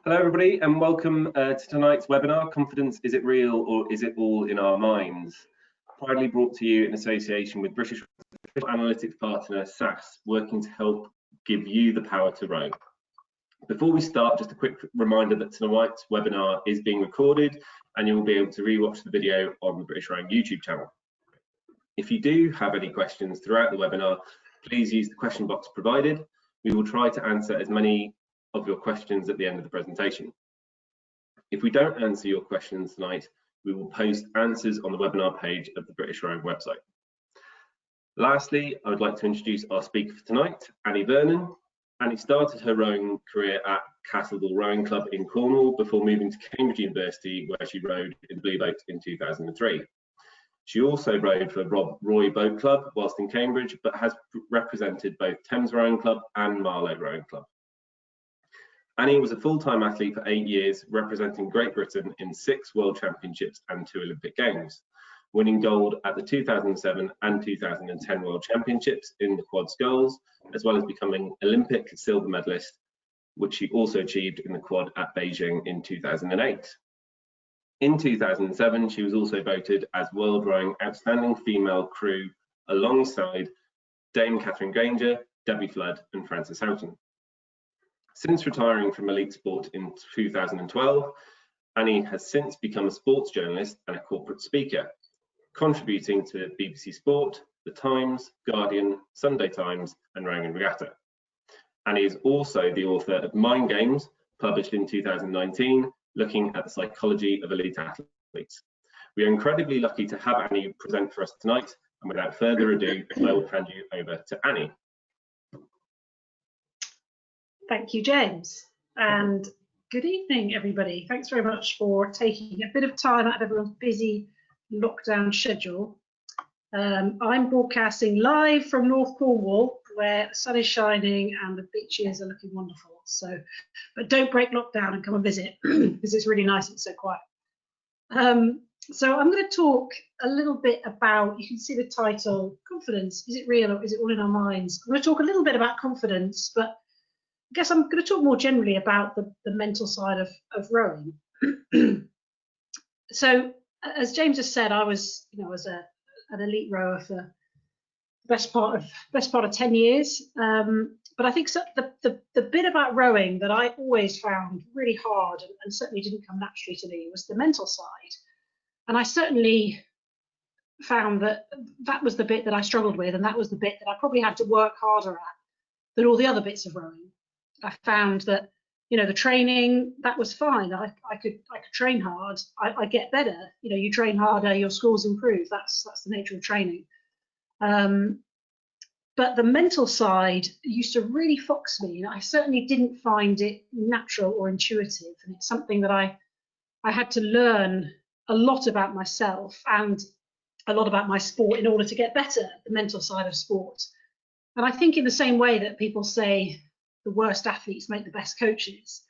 Hello everybody and welcome to tonight's webinar, Confidence, is it real or is it all in our minds? Proudly brought to you in association with British analytics partner SAS, working to help give you the power to row. Before we start, just a quick reminder that tonight's webinar is being recorded and you will be able to rewatch the video on the British Rowing YouTube channel. If you do have any questions throughout the webinar, please use the question box provided. We will try to answer as many of your questions at the end of the presentation. If we don't answer your questions tonight, we will post answers on the webinar page of the British Rowing website. Lastly, I would like to introduce our speaker for tonight, Annie Vernon. Annie started her rowing career at Castledale Rowing Club in Cornwall before moving to Cambridge University, where she rowed in Blue Boat in 2003. She also rowed for Rob Roy Boat Club whilst in Cambridge, but has represented both Thames Rowing Club and Marlow Rowing Club. Annie was a full-time athlete for 8 years, representing Great Britain in 6 World Championships and 2 Olympic Games, winning gold at the 2007 and 2010 World Championships in the quad sculls, as well as becoming Olympic silver medalist, which she also achieved in the quad at Beijing in 2008. In 2007, she was also voted as World Rowing Outstanding Female Crew alongside Dame Catherine Granger, Debbie Flood and Frances Houghton. Since retiring from elite sport in 2012, Annie has since become a sports journalist and a corporate speaker, contributing to BBC Sport, The Times, Guardian, Sunday Times and Rowing and Regatta. Annie is also the author of Mind Games, published in 2019, looking at the psychology of elite athletes. We are incredibly lucky to have Annie present for us tonight, and without further ado, I will hand you over to Annie. Thank you, James, and good evening, everybody. Thanks very much for taking a bit of time out of everyone's busy lockdown schedule. I'm broadcasting live from North Cornwall, where the sun is shining and the beaches are looking wonderful. So, but don't break lockdown and come and visit because it's really nice and so quiet. So I'm going to talk a little bit about, you can see the title, Confidence, is it real or is it all in our minds? I'm going to talk a little bit about confidence, but I guess I'm going to talk more generally about the mental side of rowing. So, as James has said, I was, as an elite rower for the best part of 10 years. But I think the bit about rowing that I always found really hard and certainly didn't come naturally to me was the mental side. And I certainly found that was the bit that I struggled with, and that was the bit that I probably had to work harder at than all the other bits of rowing. I found that, the training, that was fine. I could train hard. I get better. You train harder, your scores improve. That's the nature of training. But the mental side used to really fox me. And I certainly didn't find it natural or intuitive. And it's something that I had to learn a lot about myself and a lot about my sport in order to get better at the mental side of sport. And I think in the same way that people say the worst athletes make the best coaches,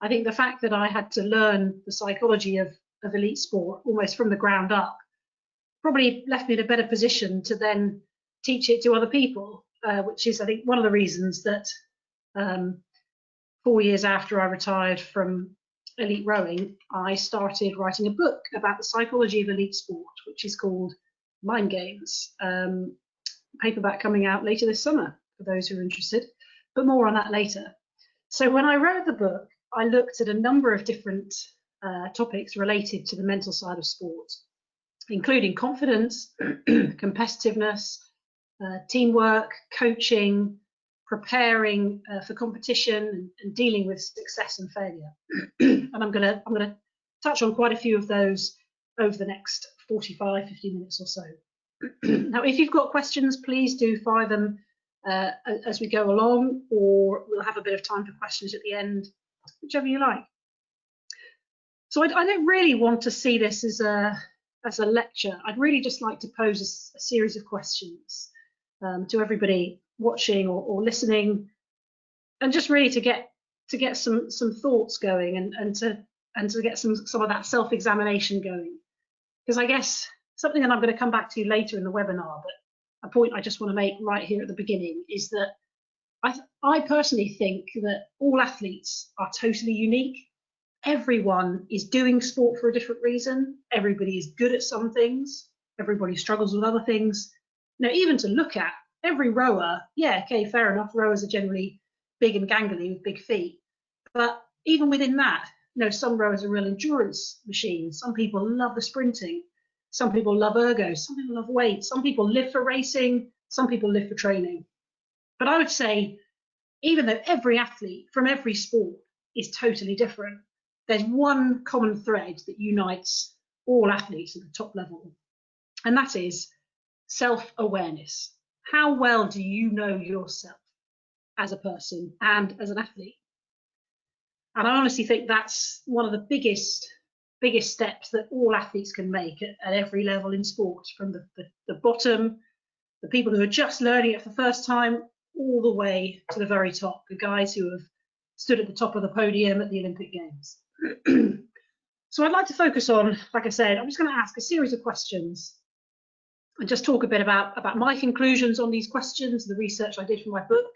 I think the fact that I had to learn the psychology of elite sport almost from the ground up probably left me in a better position to then teach it to other people, which is, I think, one of the reasons that 4 years after I retired from elite rowing, I started writing a book about the psychology of elite sport, which is called Mind Games, paperback coming out later this summer for those who are interested. But more on that later. So when I wrote the book, I looked at a number of different topics related to the mental side of sport, including confidence, competitiveness, teamwork, coaching, preparing for competition, and dealing with success and failure. And I'm gonna touch on quite a few of those over the next 45, 50 minutes or so. Now, if you've got questions, please do fire them as we go along, or we'll have a bit of time for questions at the end, whichever you like. So I don't really want to see this as a lecture. I'd really just like to pose a series of questions to everybody watching or listening, and just really to get some thoughts going and to get some of that self-examination going. Because I guess something that I'm going to come back to later in the webinar, but a point I just want to make right here at the beginning is that I personally think that all athletes are totally unique. everyone is doing sport for a different reason. Everybody is good at some things. Everybody struggles with other things. Now, even to look at every rower, yeah, okay, fair enough. Rowers are generally big and gangly with big feet. But even within that, some rowers are real endurance machines. Some people love the sprinting. Some people love ergo. Some people love weight. Some people live for racing. Some people live for training. But I would say, even though every athlete from every sport is totally different, there's one common thread that unites all athletes at the top level, and that is self-awareness. How well do you know yourself as a person and as an athlete? And I honestly think that's one of the biggest steps that all athletes can make at every level in sport, from the bottom, the people who are just learning it for the first time, all the way to the very top, the guys who have stood at the top of the podium at the Olympic Games. So I'd like to focus on, like I said, I'm just going to ask a series of questions and just talk a bit about my conclusions on these questions, the research I did for my book,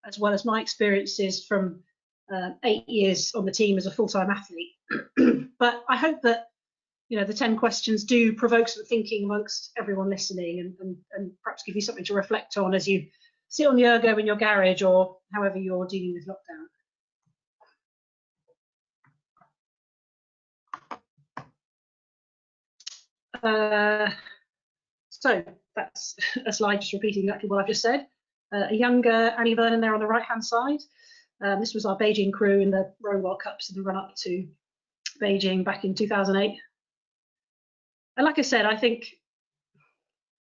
as well as my experiences from 8 years on the team as a full-time athlete. But I hope that the 10 questions do provoke some thinking amongst everyone listening, and perhaps give you something to reflect on as you sit on the ergo in your garage, or however you're dealing with lockdown. So that's a slide just repeating exactly what I've just said. A younger Annie Vernon there on the right-hand side. This was our Beijing crew in the Rowing World Cups in the run-up to Beijing back in 2008. And like I said, I think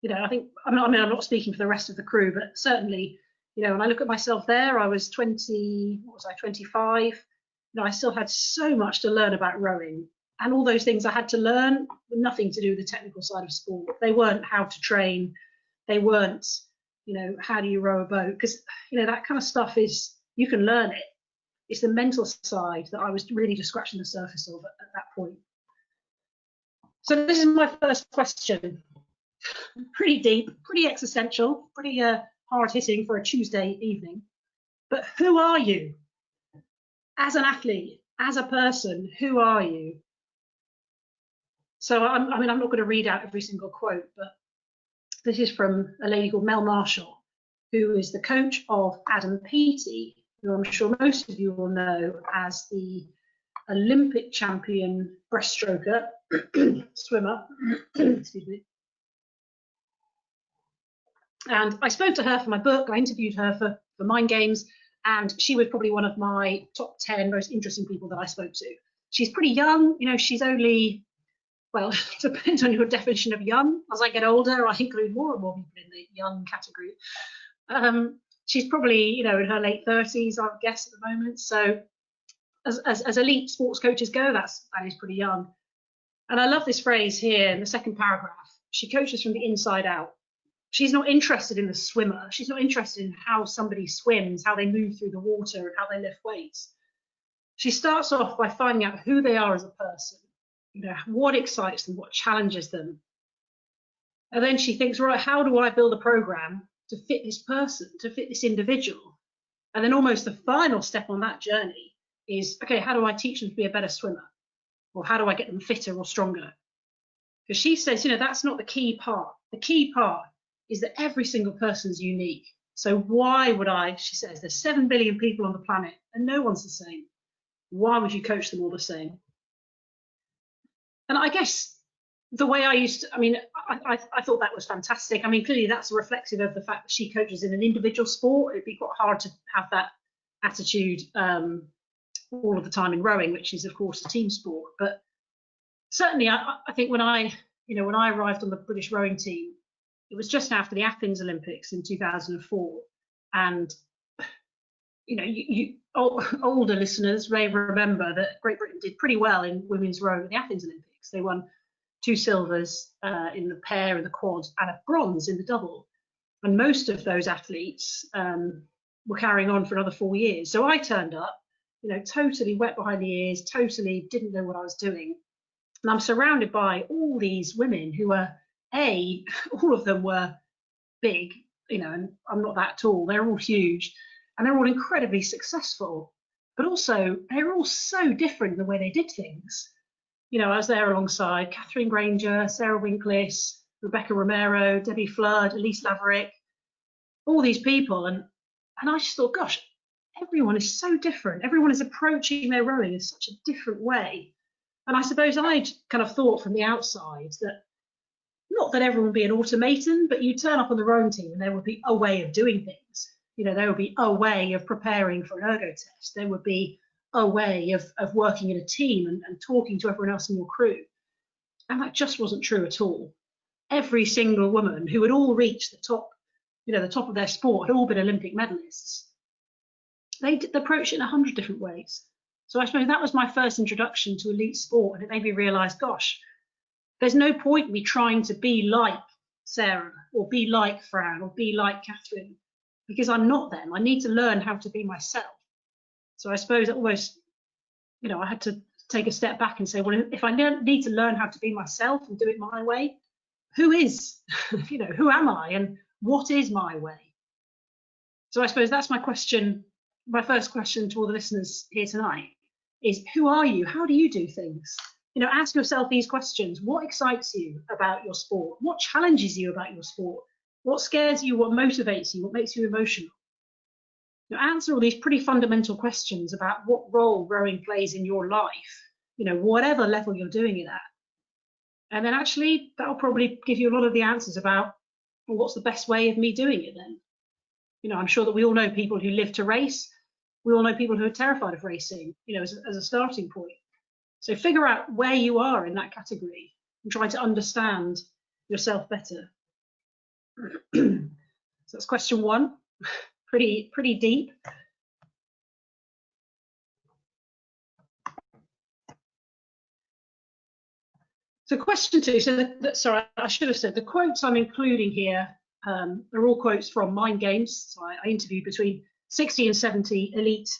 I'm not speaking for the rest of the crew, but certainly, when I look at myself there, I was 25. I still had so much to learn about rowing, and all those things I had to learn were nothing to do with the technical side of sport. They weren't how to train. They weren't, how do you row a boat? Because, that kind of stuff you can learn it. It's the mental side that I was really just scratching the surface of at that point. So this is my first question. Pretty deep, pretty existential, pretty hard-hitting for a Tuesday evening. But who are you? As an athlete, as a person, who are you? So I'm not going to read out every single quote, but this is from a lady called Mel Marshall, who is the coach of Adam Peaty, who I'm sure most of you will know as the Olympic champion breaststroker, swimmer, excuse me. And I spoke to her for my book. I interviewed her for Mind Games, and she was probably one of my top 10 most interesting people that I spoke to. She's pretty young, she's only, well, depends on your definition of young. As I get older, I include more and more people in the young category. She's probably, in her late 30s, I would guess, at the moment. So as elite sports coaches go, that is pretty young. And I love this phrase here in the second paragraph. She coaches from the inside out. She's not interested in the swimmer. She's not interested in how somebody swims, how they move through the water, and how they lift weights. She starts off by finding out who they are as a person, what excites them, what challenges them. And then she thinks, right, how do I build a program to fit this person, to fit this individual? And then almost the final step on that journey is, okay, how do I teach them to be a better swimmer? Or how do I get them fitter or stronger? Because she says, that's not the key part. The key part is that every single person is unique. So why would she says, there's 7 billion people on the planet and no one's the same. Why would you coach them all the same? And I guess the way I thought that was fantastic. Clearly that's reflective of the fact that she coaches in an individual sport. It'd be quite hard to have that attitude all of the time in rowing, which is of course a team sport. But certainly I think when I arrived on the British rowing team, it was just after the Athens Olympics in 2004, and older listeners may remember that Great Britain did pretty well in women's rowing at the Athens Olympics. They won 2 silvers in the pair and the quad, and a bronze in the double. And most of those athletes were carrying on for another 4 years. So I turned up, totally wet behind the ears, totally didn't know what I was doing. And I'm surrounded by all these women who were, all of them were big, and I'm not that tall. They're all huge, and they're all incredibly successful. but also they were all so different in the way they did things. You know, I was there alongside Catherine Granger, Sarah Winklis, Rebecca Romero, Debbie Flood, Elise Laverick, all these people. And I just thought, gosh, everyone is so different. Everyone is approaching their rowing in such a different way. And I suppose I'd kind of thought from the outside that, not that everyone would be an automaton, but you turn up on the rowing team and there would be a way of doing things. You know, there would be a way of preparing for an ergo test. There would be a way of working in a team and talking to everyone else in your crew. And that just wasn't true at all. Every single woman who had all reached the top, you know, the top of their sport, had all been Olympic medalists. They approached it in 100 different ways. So I suppose that was my first introduction to elite sport, and it made me realise, gosh, there's no point me trying to be like Sarah or be like Fran or be like Catherine, because I'm not them. I need to learn how to be myself. So I suppose almost, you know, I had to take a step back and say, well, if I need to learn how to be myself and do it my way, who is, you know, who am I and what is my way? So I suppose that's my question. My first question to all the listeners here tonight is, who are you? How do you do things? You know, ask yourself these questions. What excites you about your sport? What challenges you about your sport? What scares you? What motivates you? What makes you emotional? Now, answer all these pretty fundamental questions about what role rowing plays in your life, you know, whatever level you're doing it at. And then actually, that'll probably give you a lot of the answers about, well, what's the best way of me doing it then? You know, I'm sure that we all know people who live to race. We all know people who are terrified of racing, you know, as a starting point. So figure out where you are in that category and try to understand yourself better. So that's question one, pretty deep. So question two, so sorry, I should have said the quotes I'm including here are all quotes from Mind Games. So I interviewed between 60 and 70 elite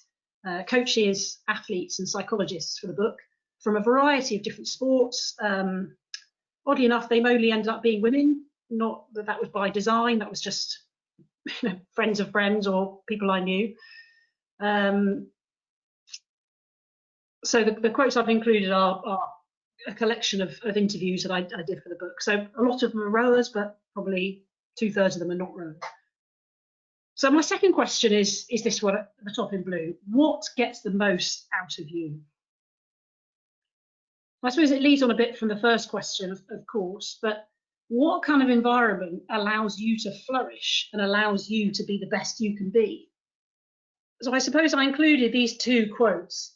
coaches, athletes and psychologists for the book from a variety of different sports. Oddly enough, they only ended up being women, not that that was by design, that was just, you know, friends of friends or people I knew. So the quotes I've included are a collection of interviews that I did for the book. So a lot of them are rowers, but probably 2/3 of them are not rowers. So my second question is this one at the top in blue. What gets the most out of you? I suppose it leads on a bit from the first question, of course, but what kind of environment allows you to flourish and allows you to be the best you can be? So I suppose I included these two quotes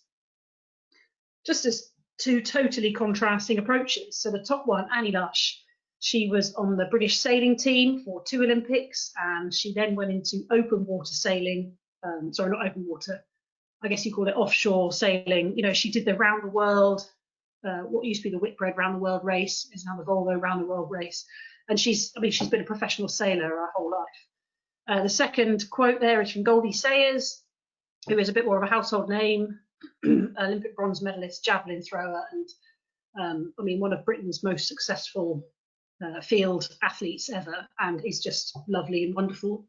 just as two totally contrasting approaches. So the top one, Annie Lush, she was on the British sailing team for 2 Olympics, and she then went into open water sailing. Sorry, not open water, I guess you call it offshore sailing. You know, she did the round the world, what used to be the Whitbread round the world race is now the Volvo round the world race. And she's been a professional sailor her whole life. The second quote there is from Goldie Sayers, who is a bit more of a household name, Olympic bronze medalist, javelin thrower, and one of Britain's most successful field athletes ever, and is just lovely and wonderful.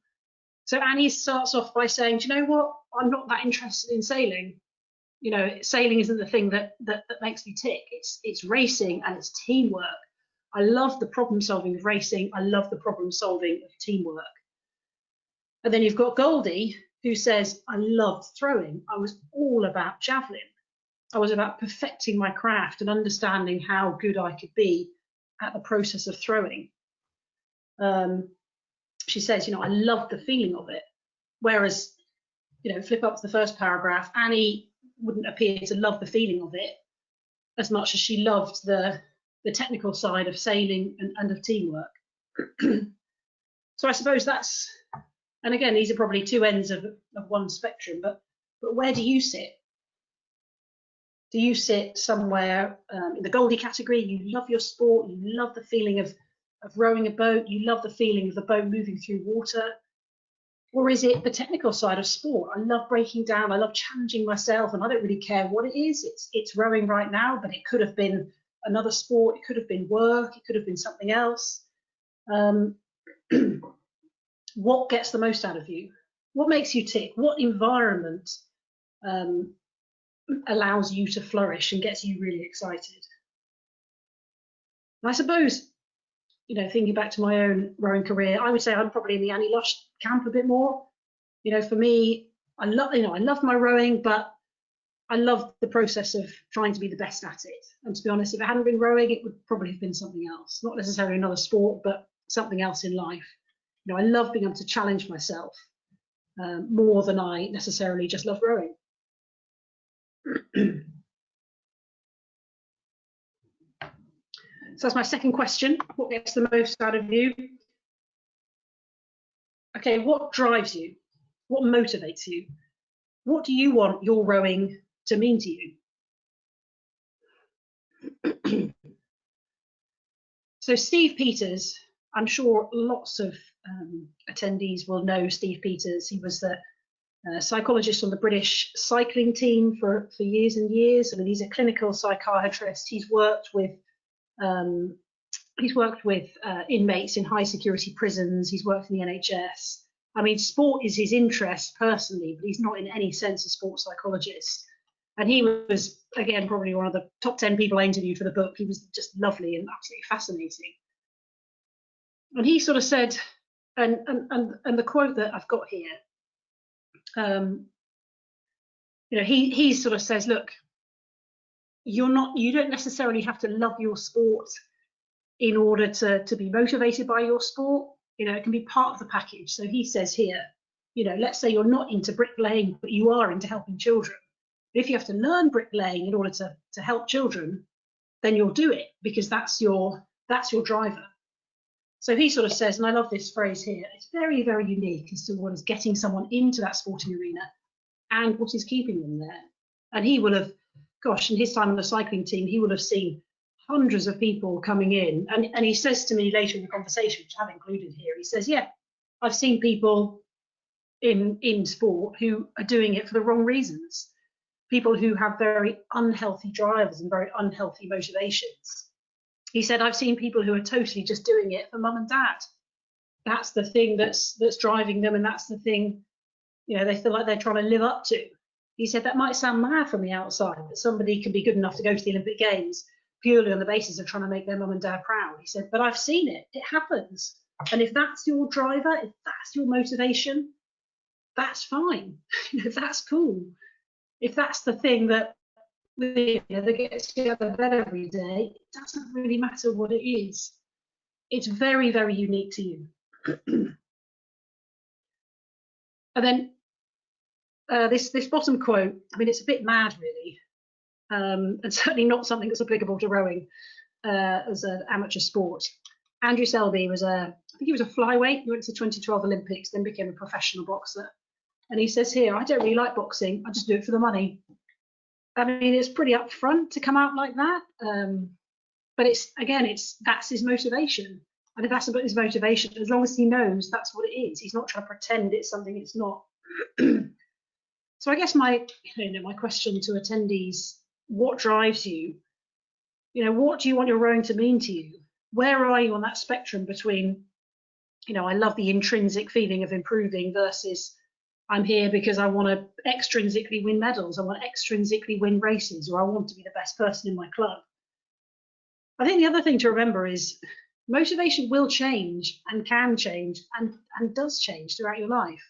So Annie starts off by saying, do you know what? I'm not that interested in sailing. You know, sailing isn't the thing that makes me tick. It's racing and it's teamwork. I love the problem solving of racing. I love the problem solving of teamwork. And then you've got Goldie, who says, I loved throwing. I was all about javelin. I was about perfecting my craft and understanding how good I could be at the process of throwing. She says, you know, I loved the feeling of it. Whereas, you know, flip up to the first paragraph, Annie wouldn't appear to love the feeling of it as much as she loved the technical side of sailing and of teamwork. So I suppose that's, and again, these are probably two ends of one spectrum, but where do you sit? Do you sit somewhere in the Goldie category? You love your sport, you love the feeling of rowing a boat, you love the feeling of the boat moving through water? Or is it the technical side of sport? I love breaking down, I love challenging myself, and I don't really care what it is. It's rowing right now, but it could have been another sport, it could have been work, it could have been something else. What gets the most out of you? What makes you tick? What environment allows you to flourish and gets you really excited. And I suppose, you know, thinking back to my own rowing career, I would say I'm probably in the Annie Lush camp a bit more. You know, for me, I love my rowing, but I love the process of trying to be the best at it. And to be honest, if it hadn't been rowing, it would probably have been something else. Not necessarily another sport, but something else in life. You know, I love being able to challenge myself more than I necessarily just love rowing. So that's my second question. What gets the most out of you? Okay, what drives you? What motivates you? What do you want your rowing to mean to you? So Steve Peters, I'm sure lots of attendees will know Steve Peters. He was the psychologist on the British cycling team for years and years. I mean, he's a clinical psychiatrist. He's worked with inmates in high security prisons. He's worked in the NHS. I mean, sport is his interest personally, but he's not in any sense a sports psychologist. And he was, again, probably one of the top 10 people I interviewed for the book. He was just lovely and absolutely fascinating. And he sort of said, and the quote that I've got here, you know, he sort of says, look, you don't necessarily have to love your sport in order to be motivated by your sport. You know, it can be part of the package. So he says here, you know, let's say you're not into bricklaying, but you are into helping children. If you have to learn bricklaying in order to help children, then you'll do it because that's your driver. So he sort of says, and I love this phrase here, it's very, very unique as to what is getting someone into that sporting arena and what is keeping them there. And he will have, gosh, in his time on the cycling team, he will have seen hundreds of people coming in. And he says to me later in the conversation, which I have included here, he says, yeah, I've seen people in sport who are doing it for the wrong reasons. People who have very unhealthy drivers and very unhealthy motivations. He said, I've seen people who are totally just doing it for mum and dad. That's the thing that's driving them, and that's the thing, you know, they feel like they're trying to live up to. He said that might sound mad from the outside, that somebody can be good enough to go to the Olympic Games purely on the basis of trying to make their mum and dad proud. He said, but I've seen it. It happens. And if that's your driver, if that's your motivation, that's fine. That's cool. If that's the thing that gets you out of bed every day, it doesn't really matter what it is. It's very, very unique to you. And then this bottom quote, I mean, it's a bit mad, really, and certainly not something that's applicable to rowing as an amateur sport. Andrew Selby was I think he was a flyweight. He went to the 2012 Olympics, then became a professional boxer. And he says here, I don't really like boxing. I just do it for the money. I mean, it's pretty upfront to come out like that. But that's his motivation. And if that's about his motivation, as long as he knows that's what it is, he's not trying to pretend it's something it's not. So I guess my question to attendees, what drives you? You know, what do you want your rowing to mean to you? Where are you on that spectrum between, you know, I love the intrinsic feeling of improving versus I'm here because I want to extrinsically win medals, I want to extrinsically win races, or I want to be the best person in my club. I think the other thing to remember is motivation will change and can change and does change throughout your life.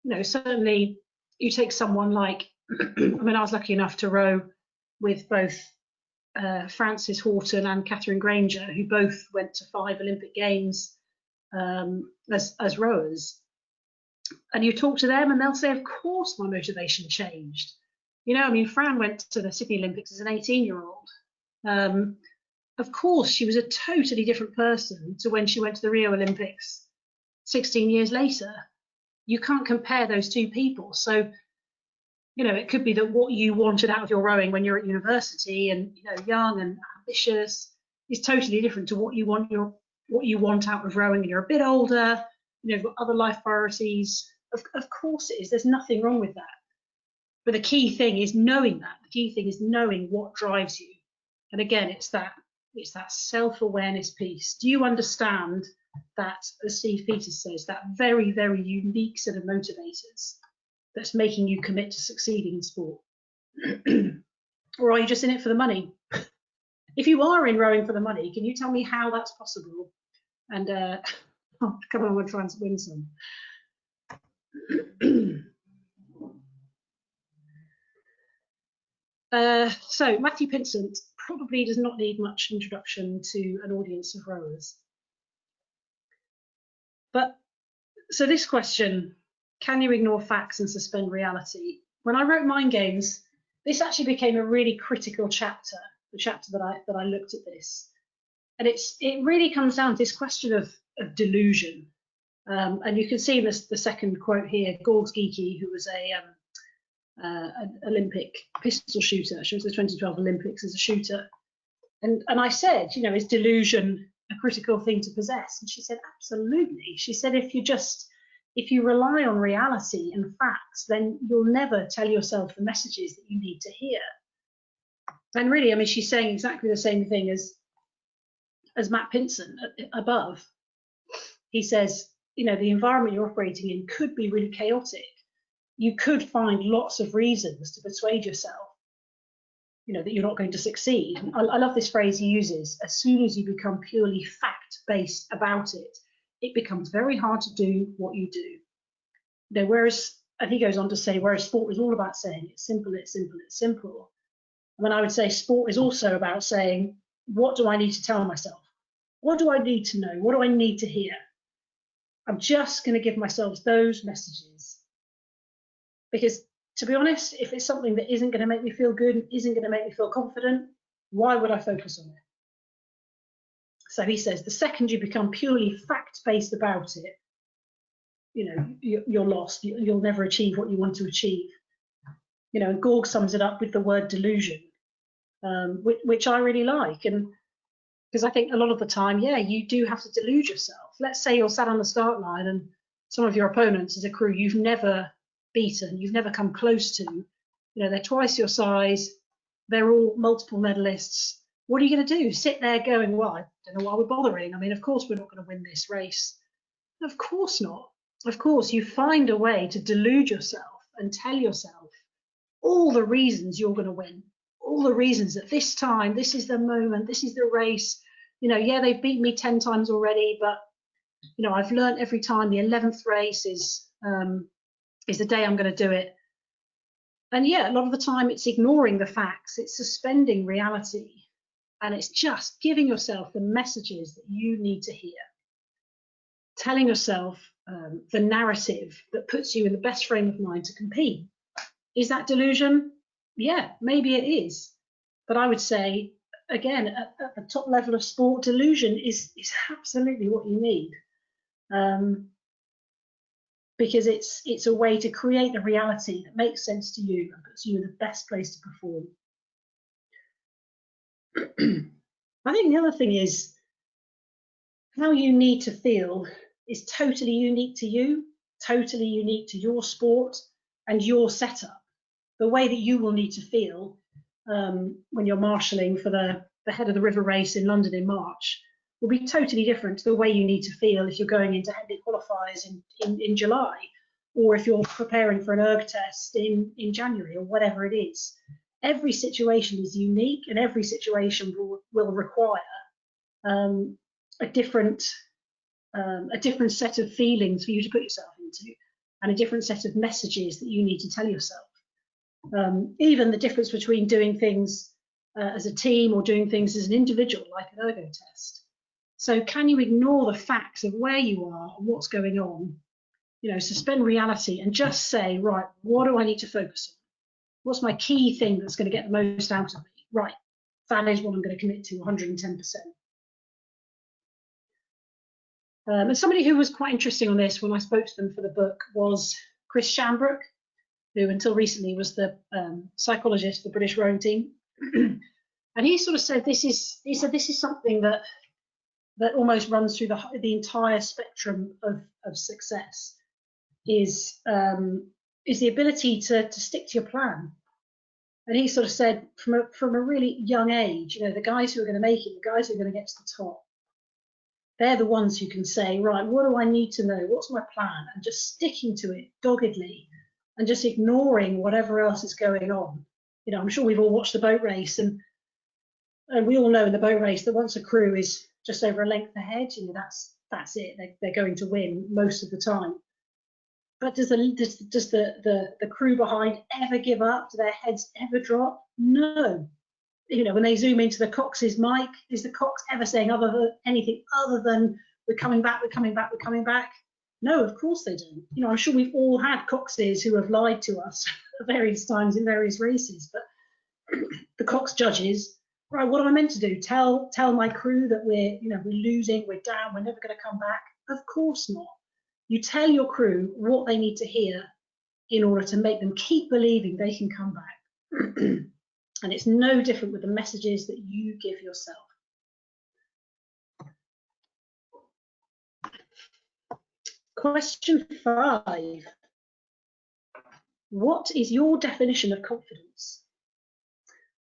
You know, certainly you take someone like, I mean, I was lucky enough to row with both Frances Horton and Catherine Granger, who both went to 5 Olympic Games as rowers. And you talk to them and they'll say, of course my motivation changed. You know, I mean, Fran went to the Sydney Olympics as an 18-year-old. Of course, she was a totally different person to when she went to the Rio Olympics 16 years later. You can't compare those two people. So, you know, it could be that what you wanted out of your rowing when you're at university and, you know, young and ambitious is totally different to what you want out of rowing when you're a bit older. You know, you've got other life priorities. Of course it is. There's nothing wrong with that. But the key thing is knowing that. The key thing is knowing what drives you. And again, it's that self-awareness piece. Do you understand that, as Steve Peters says, that very, very unique set of motivators that's making you commit to succeeding in sport? Or are you just in it for the money? If you are in rowing for the money, can you tell me how that's possible? And oh, come on, we'll try and win some. So Matthew Pinsent probably does not need much introduction to an audience of rowers. But so this question, can you ignore facts and suspend reality? When I wrote Mind Games, this actually became a really critical chapter, the chapter that I looked at this. And it really comes down to this question of delusion. And you can see in the second quote here, Gorgs Geeky, who was an Olympic pistol shooter. She was the 2012 Olympics as a shooter. And I said, you know, is delusion a critical thing to possess? And she said, absolutely. She said, if you rely on reality and facts, then you'll never tell yourself the messages that you need to hear. And really, I mean, she's saying exactly the same thing as Matt Pinsent above. He says, you know, the environment you're operating in could be really chaotic. You could find lots of reasons to persuade yourself, you know, that you're not going to succeed. I love this phrase he uses: as soon as you become purely fact-based about it, it becomes very hard to do what you do. You know, whereas, and he goes on to say, whereas sport is all about saying it's simple, it's simple, it's simple. And then I would say sport is also about saying, what do I need to tell myself? What do I need to know? What do I need to hear? I'm just going to give myself those messages. Because to be honest, if it's something that isn't going to make me feel good, isn't going to make me feel confident, why would I focus on it? So he says, the second you become purely fact-based about it, you know, you're lost. You'll never achieve what you want to achieve. You know, and Gorg sums it up with the word delusion, which I really like. And because I think a lot of the time, yeah, you do have to delude yourself. Let's say you're sat on the start line and some of your opponents is a crew you've never beaten, you've never come close to. You know, they're twice your size, they're all multiple medalists. What are you going to do? Sit there going, well, I don't know why we're bothering. I mean, of course we're not going to win this race. Of course not. Of course, you find a way to delude yourself and tell yourself all the reasons you're going to win, all the reasons that this time, this is the moment, this is the race. You know, yeah, they've beat me 10 times already, but, you know, I've learned every time the 11th race is the day I'm going to do it. And yeah, a lot of the time it's ignoring the facts, it's suspending reality, and it's just giving yourself the messages that you need to hear. Telling yourself the narrative that puts you in the best frame of mind to compete. Is that delusion? Yeah, maybe it is. But I would say, again, at the top level of sport, delusion is absolutely what you need. Because it's a way to create a reality that makes sense to you and puts you in the best place to perform. I think the other thing is how you need to feel is totally unique to you, totally unique to your sport and your setup. The way that you will need to feel when you're marshalling for the head of the river race in London in March will be totally different to the way you need to feel if you're going into Henley qualifiers in July, or if you're preparing for an erg test in January, or whatever it is. Every situation is unique, and every situation will require a different set of feelings for you to put yourself into, and a different set of messages that you need to tell yourself. Even the difference between doing things as a team or doing things as an individual, like an ergo test. So can you ignore the facts of where you are and what's going on? You know, suspend reality and just say, right, what do I need to focus on? What's my key thing that's going to get the most out of me? Right, that is what I'm going to commit to 110%. And somebody who was quite interesting on this when I spoke to them for the book was Chris Shambrook, who until recently was the psychologist for the British rowing team. And he sort of said this is something that almost runs through the entire spectrum of success, is the ability to stick to your plan. And he sort of said from a really young age, you know, the guys who are going to make it, the guys who are going to get to the top, they're the ones who can say, right, what do I need to know? What's my plan? And just sticking to it doggedly and just ignoring whatever else is going on. you know, I'm sure we've all watched the boat race, and we all know in the boat race that once a crew is just over a length ahead, you know, that's it. They're going to win most of the time. But does the crew behind ever give up? Do their heads ever drop? No. You know, when they zoom into the cox's mic, is the cox ever saying anything other than we're coming back, we're coming back, we're coming back? No, of course they don't. You know, I'm sure we've all had coxes who have lied to us at various times in various races, but the cox judges, right, what am I meant to do? Tell my crew that we're losing, we're down, we're never going to come back? Of course not. You tell your crew what they need to hear in order to make them keep believing they can come back. And it's no different with the messages that you give yourself. Question 5. What is your definition of confidence?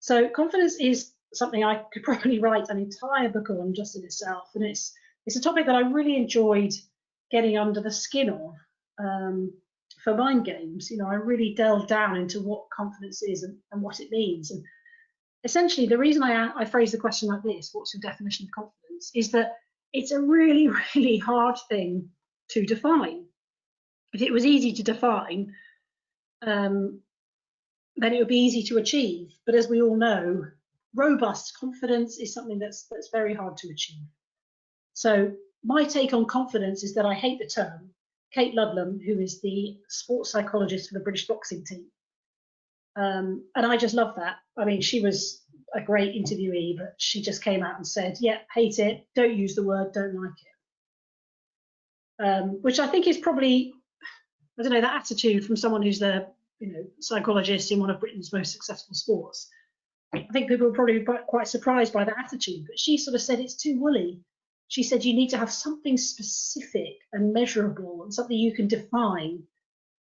So confidence is something I could probably write an entire book on just in itself. And it's a topic that I really enjoyed getting under the skin of for mind games. You know, I really delved down into what confidence is and what it means. And essentially, the reason I phrase the question like this, what's your definition of confidence, is that it's a really, really hard thing to define. If it was easy to define, then it would be easy to achieve. But as we all know, robust confidence is something that's very hard to achieve. So my take on confidence is that I hate the term. Kate Ludlam, who is the sports psychologist for the British boxing team, and I just love that. I mean, she was a great interviewee, but she just came out and said, yeah, hate it, don't use the word, don't like it. Which I think is probably, I don't know, that attitude from someone who's the psychologist in one of Britain's most successful sports. I think people were probably quite surprised by that attitude, but she sort of said it's too woolly. She said you need to have something specific and measurable and something you can define,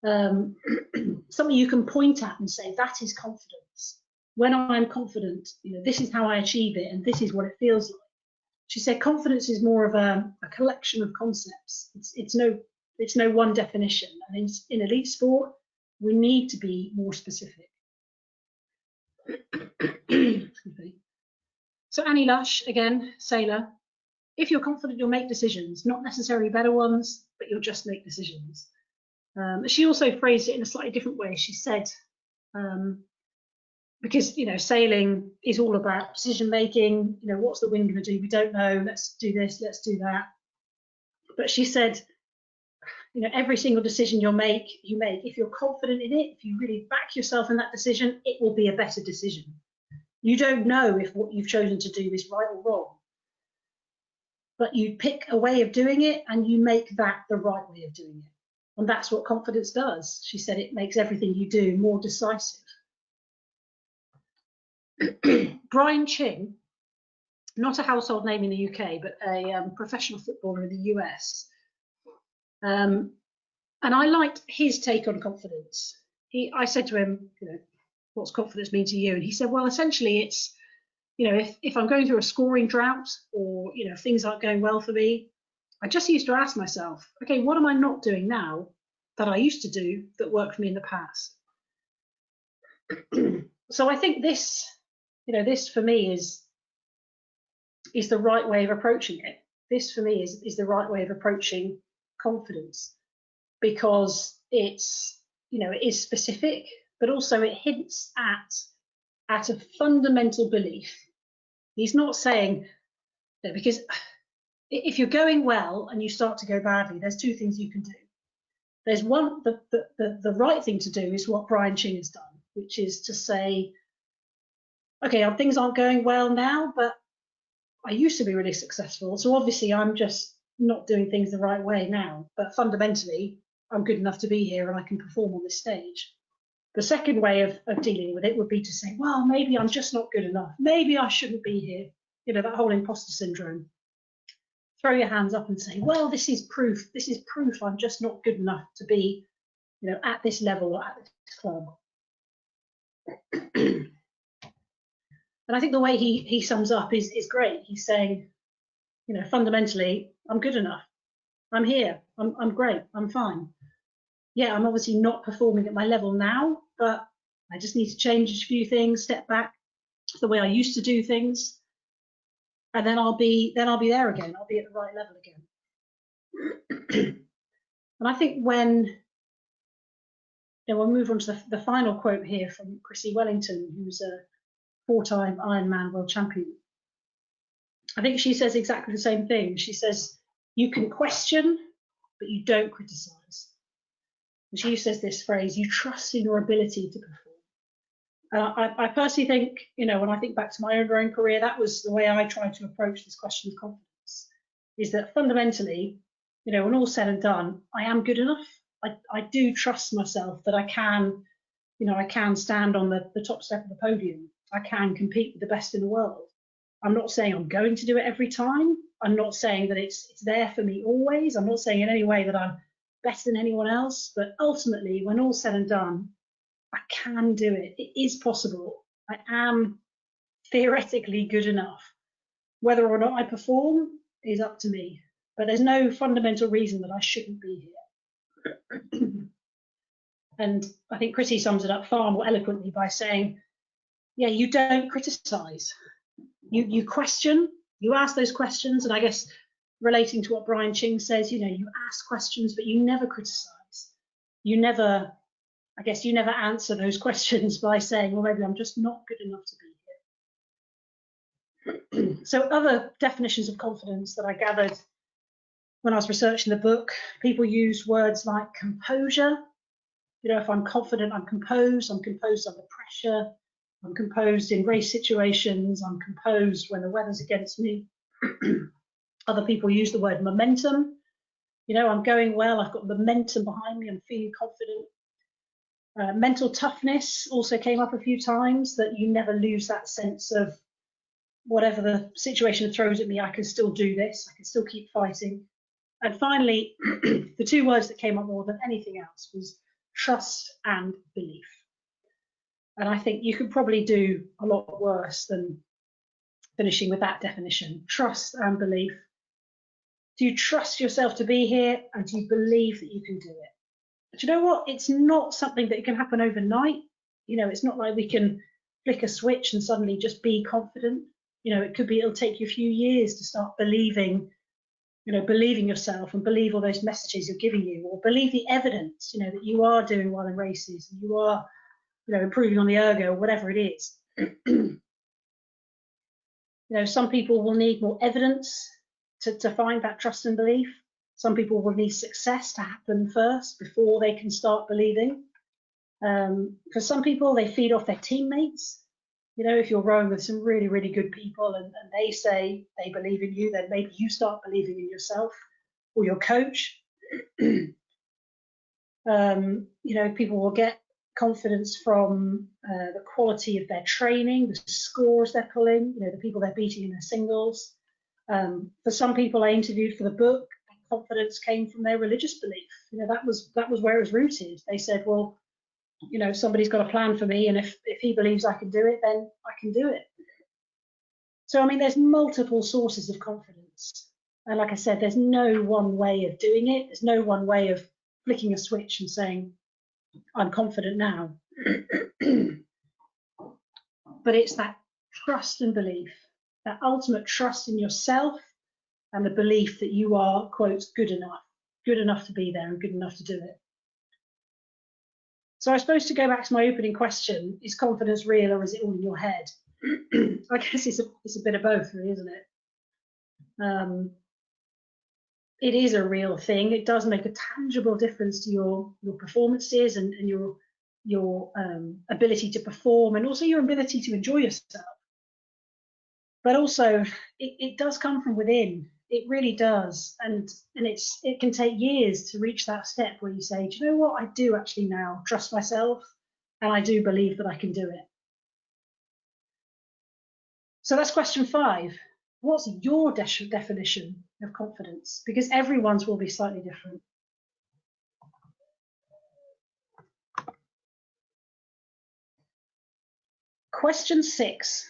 something you can point at and say, that is confidence. When I'm confident, this is how I achieve it and this is what it feels like. She said confidence is more of a collection of concepts. It's no one definition. And in elite sport, we need to be more specific. So Annie Lush, again, sailor. If you're confident, you'll make decisions, not necessarily better ones, but you'll just make decisions. She also phrased it in a slightly different way. She said, because sailing is all about decision making. What's the wind going to do? We don't know. Let's do this. Let's do that. But she said, every single decision you make, if you're confident in it, if you really back yourself in that decision, it will be a better decision. You don't know if what you've chosen to do is right or wrong, but you pick a way of doing it and you make that the right way of doing it. And that's what confidence does. She said it makes everything you do more decisive. Brian Ching, not a household name in the UK, but a professional footballer in the US. And I liked his take on confidence. I said to him, what's confidence mean to you? And he said, well, essentially it's, if I'm going through a scoring drought or, if things aren't going well for me, I just used to ask myself, okay, what am I not doing now that I used to do that worked for me in the past? So I think this, this for me is the right way of approaching it. This for me is the right way of approaching confidence, because it's, it is specific, but also it hints at a fundamental belief. He's not saying that, because if you're going well and you start to go badly, there's two things you can do. There's one, the right thing to do is what Brian Ching has done, which is to say, okay, things aren't going well now, but I used to be really successful, so obviously I'm just not doing things the right way now, but fundamentally I'm good enough to be here and I can perform on this stage. The second way of dealing with it would be to say, well, maybe I'm just not good enough. Maybe I shouldn't be here. That whole imposter syndrome. Throw your hands up and say, well, this is proof. This is proof I'm just not good enough to be, at this level or at this club. And I think the way he sums up is great. He's saying, fundamentally, I'm good enough. I'm here. I'm great. I'm fine. Yeah, I'm obviously not performing at my level now, but I just need to change a few things, step back the way I used to do things, and then I'll be there again. I'll be at the right level again. And I think when we'll move on to the final quote here from Chrissie Wellington, who's a 4-time Ironman world champion. I think she says exactly the same thing. She says, you can question, but you don't criticize. And she says this phrase, you trust in your ability to perform. I personally think, when I think back to my own rowing career, that was the way I tried to approach this question of confidence, is that fundamentally, when all's said and done, I am good enough. I do trust myself that I can, I can stand on the top step of the podium. I can compete with the best in the world. I'm not saying I'm going to do it every time. I'm not saying that it's there for me always. I'm not saying in any way that I'm better than anyone else. But ultimately, when all's said and done, I can do it. It is possible. I am theoretically good enough. Whether or not I perform is up to me. But there's no fundamental reason that I shouldn't be here. And I think Chrissie sums it up far more eloquently by saying, yeah, you don't criticize. You question, you ask those questions, and I guess relating to what Brian Ching says, you ask questions, but you never criticize. You never answer those questions by saying, well, maybe I'm just not good enough to be here. So other definitions of confidence that I gathered when I was researching the book, people use words like composure. If I'm confident, I'm composed under pressure. I'm composed in race situations. I'm composed when the weather's against me. Other people use the word momentum. I'm going well. I've got momentum behind me. I'm feeling confident. Mental toughness also came up a few times, that you never lose that sense of whatever the situation throws at me, I can still do this. I can still keep fighting. And finally, the two words that came up more than anything else was trust and belief. And I think you could probably do a lot worse than finishing with that definition. Trust and belief. Do you trust yourself to be here, and do you believe that you can do it? But you know what? It's not something that can happen overnight. It's not like we can flick a switch and suddenly just be confident. It'll take you a few years to start believing yourself and believe all those messages you're giving you, or believe the evidence, that you are doing well in races and you are, improving on the ergo, whatever it is. Some people will need more evidence to find that trust and belief. Some people will need success to happen first before they can start believing. For some people, they feed off their teammates. If you're rowing with some really, really good people and they say they believe in you, then maybe you start believing in yourself, or your coach. People will get confidence from the quality of their training, the scores they're pulling, the people they're beating in their singles. For some people I interviewed for the book, confidence came from their religious belief. That was where it was rooted. They said, well, somebody's got a plan for me, and if he believes I can do it, then I can do it. So, there's multiple sources of confidence. And like I said, there's no one way of doing it. There's no one way of flicking a switch and saying, I'm confident now. But it's that trust and belief, that ultimate trust in yourself, and the belief that you are, quote, good enough to be there and good enough to do it. So I suppose, to go back to my opening question, is confidence real, or is it all in your head? I guess it's a bit of both, really, isn't it? It is a real thing. It does make a tangible difference to your performances and your ability to perform, and also your ability to enjoy yourself. But also, it does come from within. It really does, and it can take years to reach that step where you say, do you know what? I do actually now trust myself, and I do believe that I can do it. So that's question 5. What's your definition of confidence? Because everyone's will be slightly different. Question 6.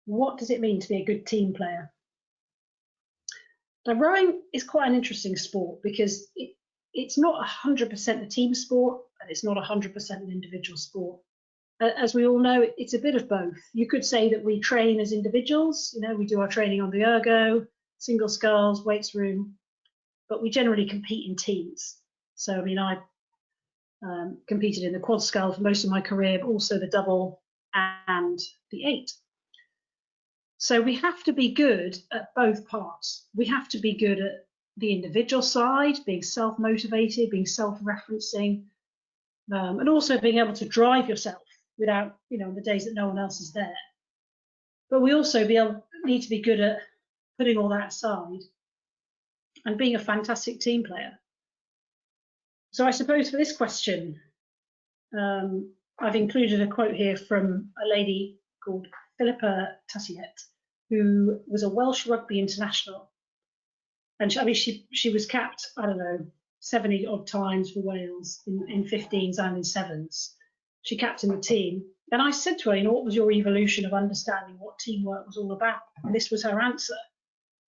What does it mean to be a good team player? Now, rowing is quite an interesting sport because it's not 100% a team sport. and it's not 100% an individual sport. As we all know, it's a bit of both. You could say that we train as individuals, we do our training on the ergo, single sculls, weights room, but we generally compete in teams. So, I mean, I competed in the quad scull for most of my career, but also the double and the 8. So we have to be good at both parts. We have to be good at the individual side, being self-motivated, being self-referencing, and also being able to drive yourself without, on the days that no one else is there. But we also need to be good at putting all that aside and being a fantastic team player. So I suppose for this question, I've included a quote here from a lady called Philippa Tussiet, who was a Welsh rugby international. And she was capped, 70 odd times for Wales in 15s and in 7s. She captained the team. And I said to her, what was your evolution of understanding what teamwork was all about? And this was her answer.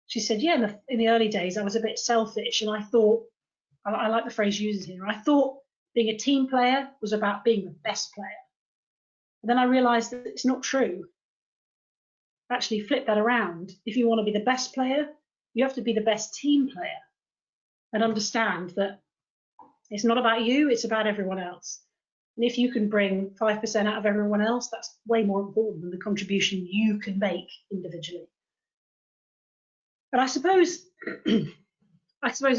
She said, yeah, in the early days, I was a bit selfish. And I thought, I like the phrase used here, I thought being a team player was about being the best player. And then I realized that it's not true. Actually, flip that around. If you want to be the best player, you have to be the best team player and understand that it's not about you, it's about everyone else. And if you can bring 5% out of everyone else, that's way more important than the contribution you can make individually. But I suppose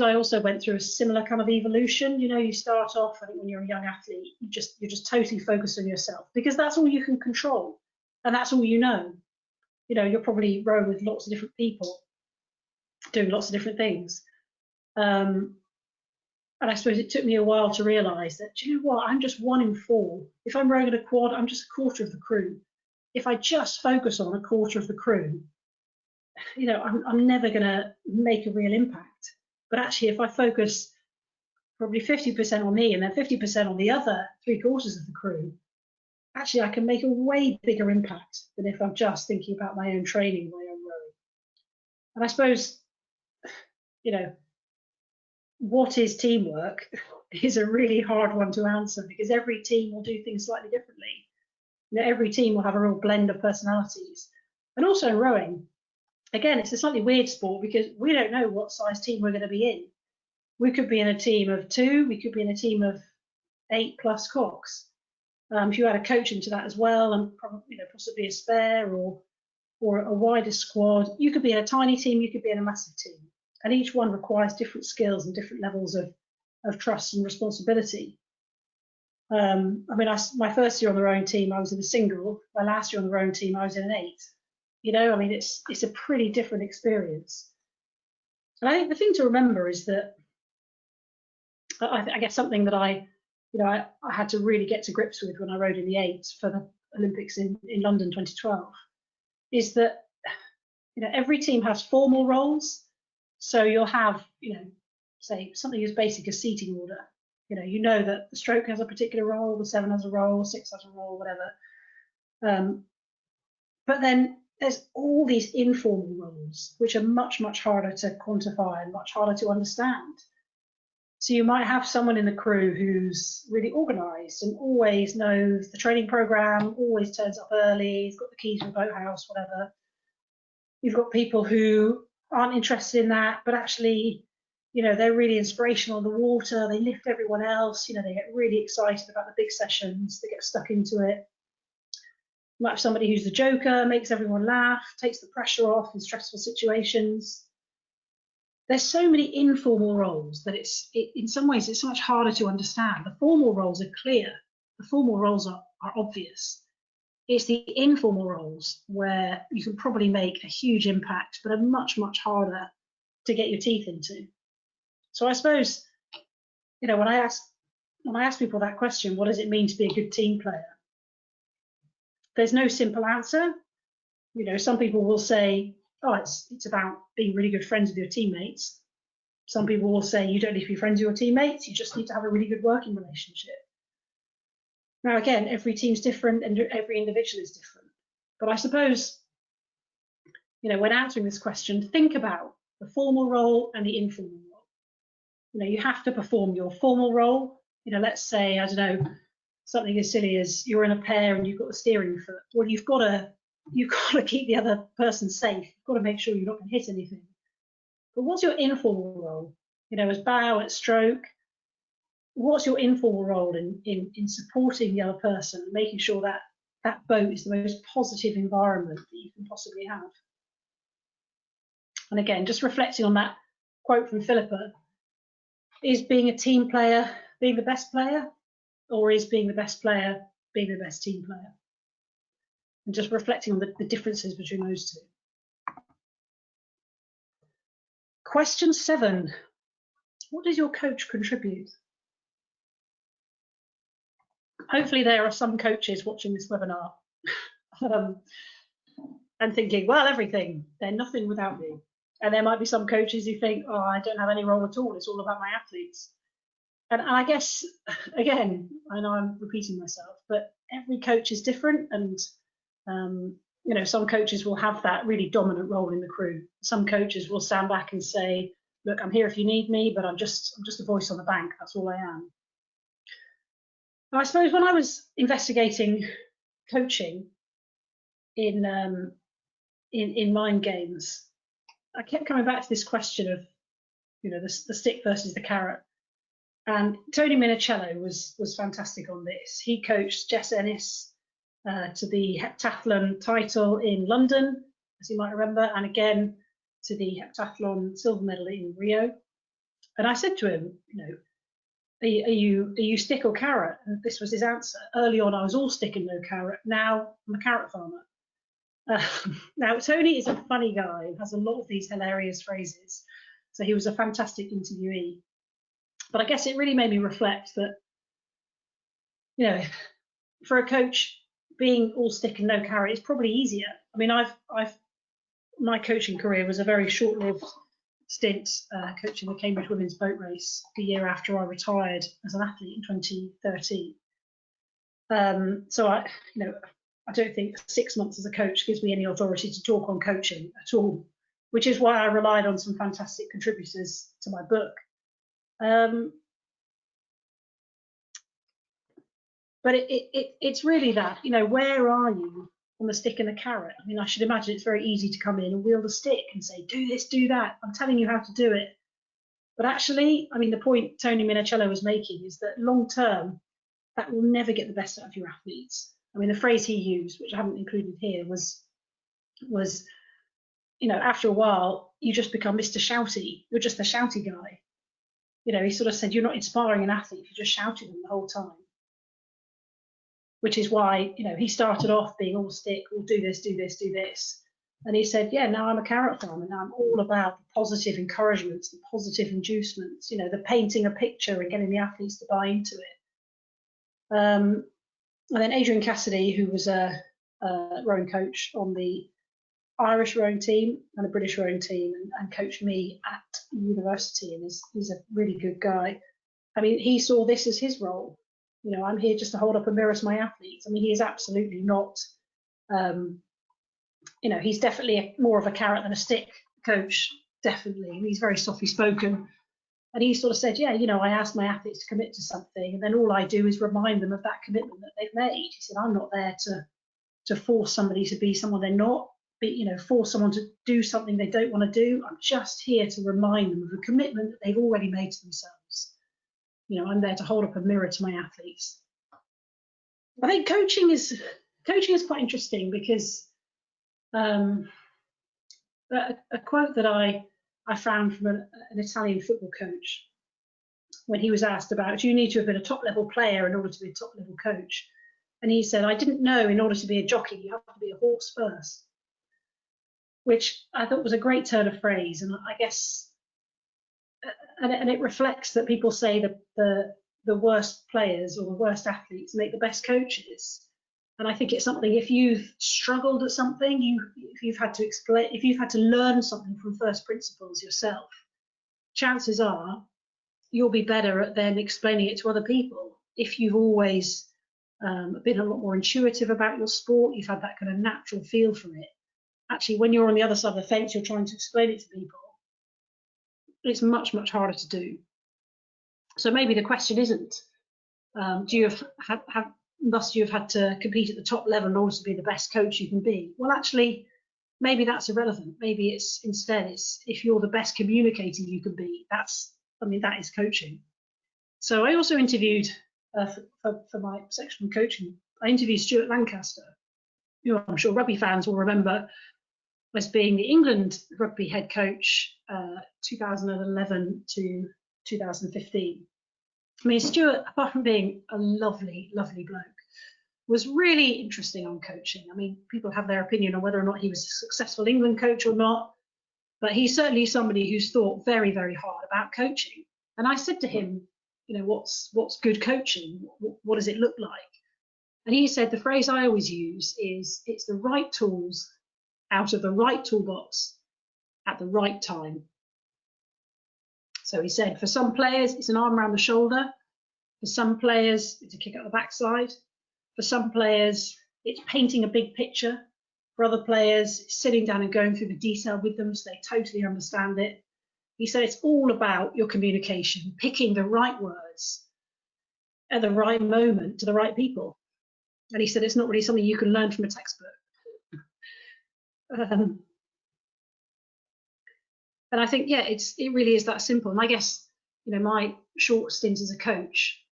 I also went through a similar kind of evolution. You start off, I think when you're a young athlete, you're just totally focused on yourself because that's all you can control and that's all you know. You're probably rowing with lots of different people, doing lots of different things. And I suppose it took me a while to realise that, do you know what, I'm just 1 in 4. If I'm rowing in a quad, I'm just a quarter of the crew. If I just focus on a quarter of the crew, I'm never going to make a real impact. But actually, if I focus probably 50% on me and then 50% on the other 3/4 of the crew, actually I can make a way bigger impact than if I'm just thinking about my own training, my own rowing. And I suppose, what is teamwork is a really hard one to answer because every team will do things slightly differently. Every team will have a real blend of personalities. And also in rowing, again, it's a slightly weird sport because we don't know what size team we're going to be in. We could be in a team of 2, we could be in a team of 8 plus cocks. If you add a coach into that as well, and probably, possibly a spare or a wider squad, you could be in a tiny team, you could be in a massive team. And each one requires different skills and different levels of trust and responsibility. My first year on the rowing team, I was in a single. My last year on the rowing team, I was in an 8. It's a pretty different experience. And I think the thing to remember is that I guess something that I had to really get to grips with when I rowed in the 8 for the Olympics in London 2012 is that every team has formal roles. So you'll have say something as basic as seating order. That the stroke has a particular role, the 7 has a role, 6 has a role, whatever. But then there's all these informal roles which are much, much harder to quantify and much harder to understand. So you might have someone in the crew who's really organised and always knows the training programme, always turns up early, he's got the keys to the boathouse, whatever. You've got people who aren't interested in that, but actually, they're really inspirational on the water, they lift everyone else, they get really excited about the big sessions, they get stuck into it. You might have somebody who's the joker, makes everyone laugh, takes the pressure off in stressful situations. There's so many informal roles that in some ways it's so much harder to understand. The formal roles are clear, the formal roles are obvious. It's the informal roles where you can probably make a huge impact, but are much, much harder to get your teeth into. So I suppose, when I ask people that question, what does it mean to be a good team player? There's no simple answer. Some people will say, oh, it's about being really good friends with your teammates. Some people will say you don't need to be friends with your teammates, you just need to have a really good working relationship. Now, again, every team's different and every individual is different. But I suppose, when answering this question, think about the formal role and the informal role. You have to perform your formal role You know, let's say, I don't know, something as silly as you're in a pair and you've got the steering foot. Well, you've got to keep the other person safe. You've got to make sure you're not going to hit anything. But what's your informal role? You know, as bow, at stroke, what's your informal role in supporting the other person and making sure that that boat is the most positive environment that you can possibly have? And again, just reflecting on that quote from Philippa, is being a team player being the best player, or is being the best player being the best team player? And just reflecting on the differences between those two. Question 7. What does your coach contribute? Hopefully there are some coaches watching this webinar and thinking, well, everything, they're nothing without me. And there might be some coaches who think, oh, I don't have any role at all, it's all about my athletes. And I guess, again, I know I'm repeating myself, but every coach is different. And, you know, some coaches will have that really dominant role in the crew. Some coaches will stand back and say, look, I'm here if you need me, but I'm just a voice on the bank. That's all I am. I suppose when I was investigating coaching in mind games, I kept coming back to this question of, you know, the stick versus the carrot. And Tony Minicello was fantastic on this. He coached Jess Ennis to the heptathlon title in London, as you might remember, and again to the heptathlon silver medal in Rio. And I said to him, you know, are you stick or carrot? And this was his answer. Early on, I was all stick and no carrot. Now I'm a carrot farmer. Now Tony is a funny guy and has a lot of these hilarious phrases. So he was a fantastic interviewee. But I guess it really made me reflect that, you know, for a coach, being all stick and no carrot is probably easier. I mean, my coaching career was a very short-lived stint coaching the Cambridge Women's Boat Race the year after I retired as an athlete in 2013. So I don't think 6 months as a coach gives me any authority to talk on coaching at all, which is why I relied on some fantastic contributors to my book. But it's really that, you know, where are you on the stick and the carrot? I mean, I should imagine it's very easy to come in and wield a stick and say, do this, do that. I'm telling you how to do it. But actually, I mean, the point Tony Minicello was making is that long term, that will never get the best out of your athletes. I mean, the phrase he used, which I haven't included here, was, you know, after a while, you just become Mr. Shouty. You're just the shouty guy. You know, he sort of said, you're not inspiring an athlete if you're just shouting them the whole time. Which is why, you know, he started off being all stick, we'll do this, do this, do this. And he said, yeah, now I'm a carrot farmer. Now I'm all about the positive encouragements, the positive inducements, you know, the painting a picture and getting the athletes to buy into it. And then Adrian Cassidy, who was a rowing coach on the Irish rowing team and the British rowing team, and coached me at university, and he's a really good guy. I mean, he saw this as his role. You know, I'm here just to hold up a mirror to my athletes. I mean, he is absolutely not, you know, he's definitely more of a carrot than a stick coach, definitely. He's very softly spoken. And he sort of said, yeah, you know, I ask my athletes to commit to something, and then all I do is remind them of that commitment that they've made. He said, I'm not there to force somebody to be someone they're not, but, you know, force someone to do something they don't want to do. I'm just here to remind them of a commitment that they've already made to themselves. You know, I'm there to hold up a mirror to my athletes. I think coaching is quite interesting because a quote that I found from an Italian football coach when he was asked about, do you need to have been a top level player in order to be a top level coach? And he said, I didn't know in order to be a jockey, you have to be a horse first, which I thought was a great turn of phrase. And I guess, and it reflects that people say that the worst players or the worst athletes make the best coaches. And I think it's something, if you've struggled at something, if you've had to learn something from first principles yourself, chances are you'll be better at then explaining it to other people. If you've always been a lot more intuitive about your sport, you've had that kind of natural feel for it. Actually, when you're on the other side of the fence, you're trying to explain it to people, it's much, much harder to do. So maybe the question isn't, Must you have had to compete at the top level in order to be the best coach you can be? Well, actually, maybe that's irrelevant. Maybe it's instead, it's if you're the best communicator you can be, that is coaching. So I also interviewed, for my section on coaching, I interviewed Stuart Lancaster, who I'm sure rugby fans will remember as being the England rugby head coach 2011 to 2015. I mean, Stuart, apart from being a lovely, lovely bloke, was really interesting on coaching. I mean, people have their opinion on whether or not he was a successful England coach or not, but he's certainly somebody who's thought very, very hard about coaching. And I said to him, you know, what's good coaching? What does it look like? And he said, the phrase I always use is, it's the right tools out of the right toolbox at the right time. So he said, for some players, it's an arm around the shoulder. For some players, it's a kick up the backside. For some players, it's painting a big picture. For other players, it's sitting down and going through the detail with them so they totally understand it. He said it's all about your communication, picking the right words at the right moment to the right people. And he said it's not really something you can learn from a textbook. And I think, yeah, it really is that simple. And I guess, you know, my short stint as a coach,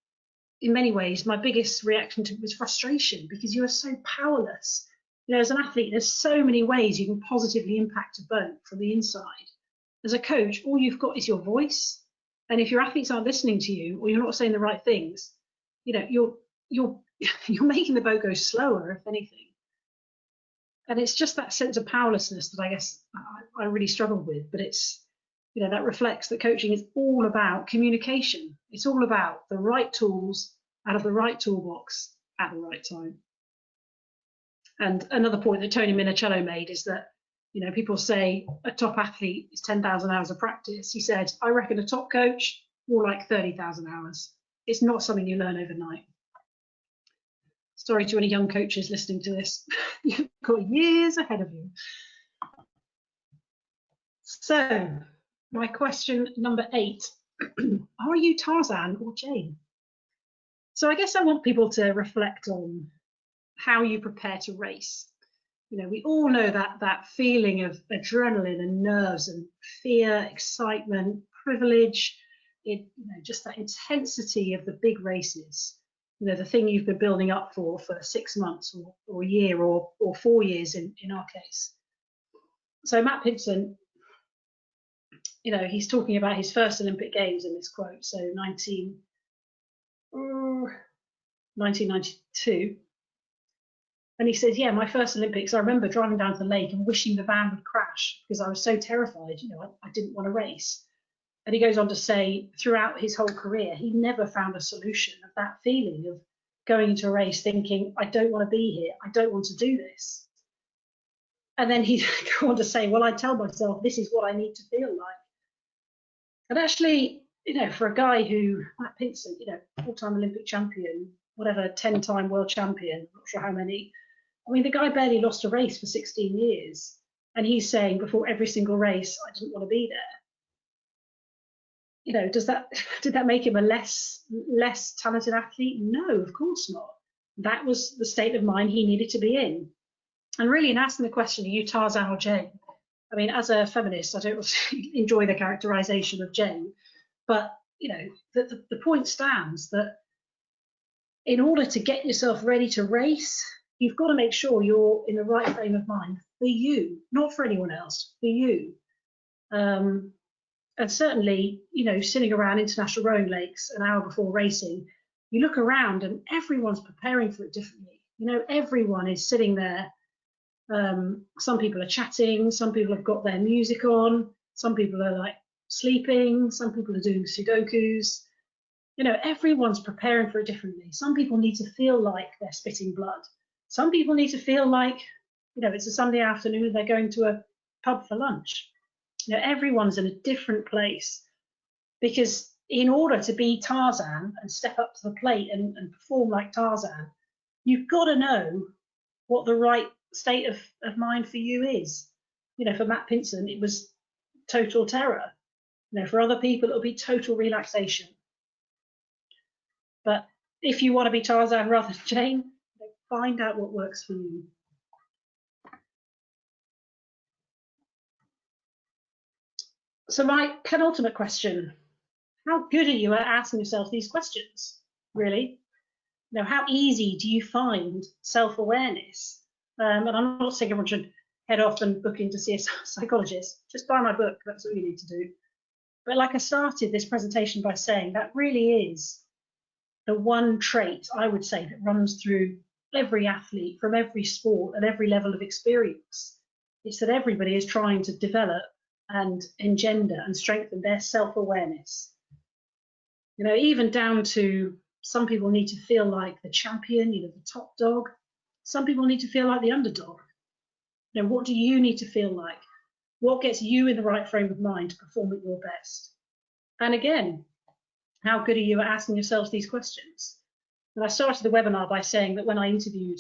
in many ways, my biggest reaction to it was frustration, because you are so powerless. You know, as an athlete, there's so many ways you can positively impact a boat from the inside. As a coach, all you've got is your voice. And if your athletes aren't listening to you, or you're not saying the right things, you know, you're making the boat go slower, if anything. And it's just that sense of powerlessness that I guess I really struggled with. But it's, you know, that reflects that coaching is all about communication. It's all about the right tools out of the right toolbox at the right time. And another point that Tony Minicello made is that, you know, people say a top athlete is 10,000 hours of practice. He said, I reckon a top coach, more like 30,000 hours. It's not something you learn overnight. Sorry to any young coaches listening to this. You've got years ahead of you. So, my question number 8. Are you Tarzan or Jane? So I guess I want people to reflect on how you prepare to race. You know, we all know that feeling of adrenaline and nerves and fear, excitement, privilege, just that intensity of the big races. You know, the thing you've been building up for 6 months or a year or 4 years in our case. So Matt Pinson, you know, he's talking about his first Olympic Games in this quote, so 1992. And he says, yeah, my first Olympics, I remember driving down to the lake and wishing the van would crash because I was so terrified, you know, I didn't want to race. And he goes on to say, throughout his whole career, he never found a solution of that feeling of going into a race thinking, I don't want to be here, I don't want to do this. And then he'd go on to say, well, I tell myself this is what I need to feel like. And actually, you know, for a guy who, Matt Pinson, you know, 4-time Olympic champion, whatever, 10-time world champion, not sure how many. I mean, the guy barely lost a race for 16 years. And he's saying before every single race, I didn't want to be there. You know, did that make him a less talented athlete? No, of course not. That was the state of mind he needed to be in. And really, in asking the question, are you Tarzan or Jane? I mean, as a feminist, I don't enjoy the characterization of Jane, but you know, the point stands that in order to get yourself ready to race, you've got to make sure you're in the right frame of mind for you, not for anyone else, for you. And certainly, you know, sitting around international rowing lakes an hour before racing, you look around and everyone's preparing for it differently. You know, everyone is sitting there. Some people are chatting, some people have got their music on, some people are like sleeping, some people are doing Sudokus. You know, everyone's preparing for it differently. Some people need to feel like they're spitting blood. Some people need to feel like, you know, it's a Sunday afternoon and they're going to a pub for lunch. You know, everyone's in a different place, because in order to be Tarzan and step up to the plate and perform like Tarzan, you've got to know what the right state of mind for you is. You know, for Matt Pinson, it was total terror. You know, for other people, it'll be total relaxation. But if you want to be Tarzan rather than Jane, find out what works for you. So my penultimate question, how good are you at asking yourself these questions, really? You know, how easy do you find self-awareness? And I'm not saying everyone should head off and book in to see a psychologist. Just buy my book, that's what you need to do. But like I started this presentation by saying, that really is the one trait, I would say, that runs through every athlete from every sport and every level of experience. It's that everybody is trying to develop and engender and strengthen their self-awareness. You know, even down to some people need to feel like the champion, you know, the top dog. Some people need to feel like the underdog. You know, what do you need to feel like? What gets you in the right frame of mind to perform at your best? And again, how good are you at asking yourselves these questions? And I started the webinar by saying that when I interviewed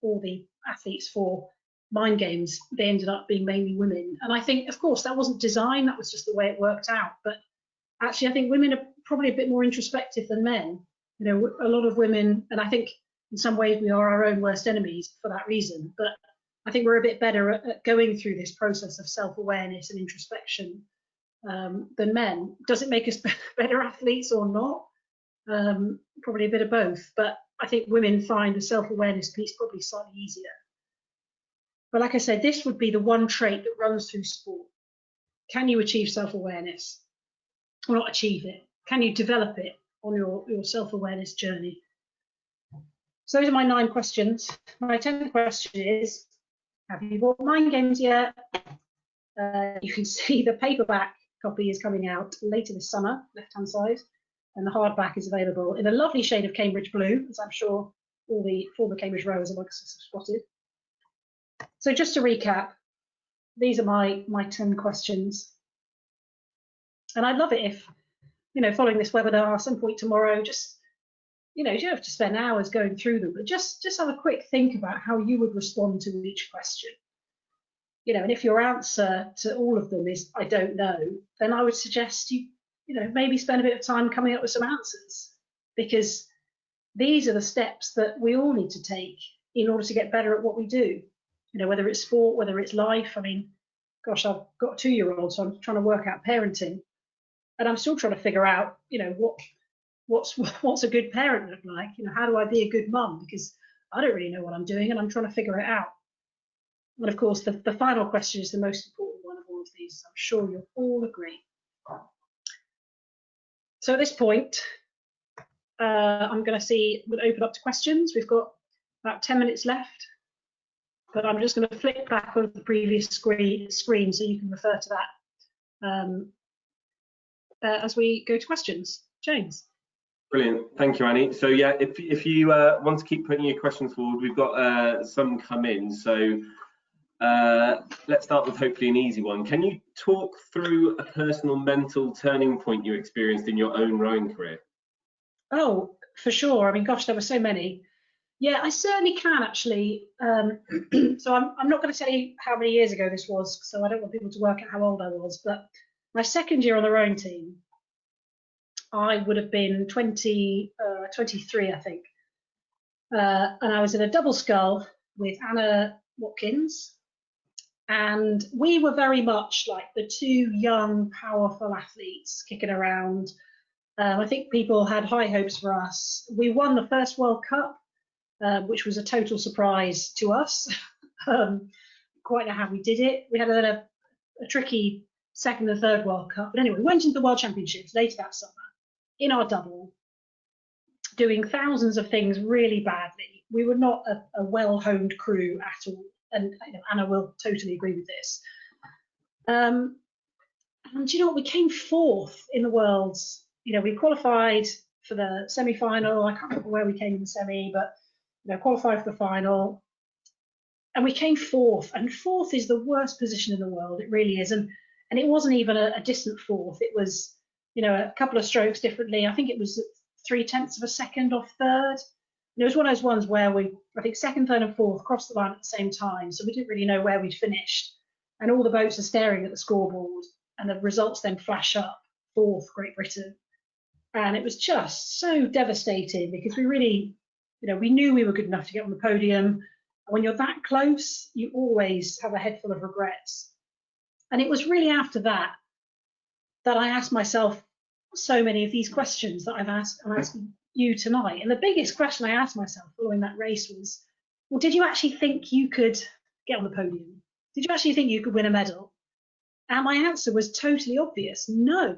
all the athletes for Mind Games, they ended up being mainly women. And I think, of course, that wasn't design, that was just the way it worked out. But actually, I think women are probably a bit more introspective than men. You know, a lot of women, and I think in some ways we are our own worst enemies for that reason. But I think we're a bit better at going through this process of self-awareness and introspection than men. Does it make us better athletes or not? Probably a bit of both. But I think women find the self-awareness piece probably slightly easier. But like I said, this would be the one trait that runs through sport. Can you achieve self-awareness? Or not achieve it? Can you develop it on your self-awareness journey? So those are my 9 questions. My 10th question is, have you bought Mind Games yet? You can see the paperback copy is coming out later this summer, left-hand side, and the hardback is available in a lovely shade of Cambridge blue, as I'm sure all the former Cambridge rowers amongst us have spotted. So just to recap, these are my 10 questions. And I'd love it if, you know, following this webinar, some point tomorrow, just, you know, you don't have to spend hours going through them, but just have a quick think about how you would respond to each question. You know, and if your answer to all of them is, I don't know, then I would suggest you know, maybe spend a bit of time coming up with some answers, because these are the steps that we all need to take in order to get better at what we do. You know, whether it's sport, whether it's life. I mean, gosh, I've got a 2-year-old, so I'm trying to work out parenting, and I'm still trying to figure out, you know, what's a good parent look like? You know, how do I be a good mum? Because I don't really know what I'm doing, and I'm trying to figure it out. And of course, the final question is the most important one of all of these. I'm sure you'll all agree. So at this point, I'm going to open up to questions. We've got about 10 minutes left, but I'm just going to flick back on the previous screen so you can refer to that as we go to questions. James. Brilliant, thank you, Annie. So yeah, if you want to keep putting your questions forward, we've got some come in. So let's start with hopefully an easy one. Can you talk through a personal mental turning point you experienced in your own rowing career? Oh, for sure. I mean, gosh, there were so many. Yeah, I certainly can actually. So I'm not going to tell you how many years ago this was, so I don't want people to work out how old I was. But my second year on the rowing team, I would have been 23, I think. And I was in a double scull with Anna Watkins. And we were very much like the 2 young, powerful athletes kicking around. I think people had high hopes for us. We won the first World Cup, which was a total surprise to us. Quite know how we did it. We had a tricky second and third World Cup. But anyway, we went into the World Championships later that summer in our double, doing thousands of things really badly. We were not a well-honed crew at all. And you know, Anna will totally agree with this. And you know what? We came 4th in the Worlds. You know, we qualified for the semi-final. I can't remember where we came in the semi, but you know, qualified for the final. And we came 4th. And 4th is the worst position in the world. It really is. And it wasn't even a distant 4th. It was, you know, a couple of strokes differently. I think it was 0.3 of a second off third. And it was one of those ones where I think second, third, and fourth crossed the line at the same time. So we didn't really know where we'd finished. And all the boats are staring at the scoreboard, and the results then flash up. 4th, Great Britain. And it was just so devastating because we really, we knew we were good enough to get on the podium. And when you're that close, you always have a head full of regrets. And it was really after that I asked myself so many of these questions that I'm asking you tonight. And the biggest question I asked myself following that race was, well, did you actually think you could get on the podium? Did you actually think you could win a medal? And my answer was totally obvious. No,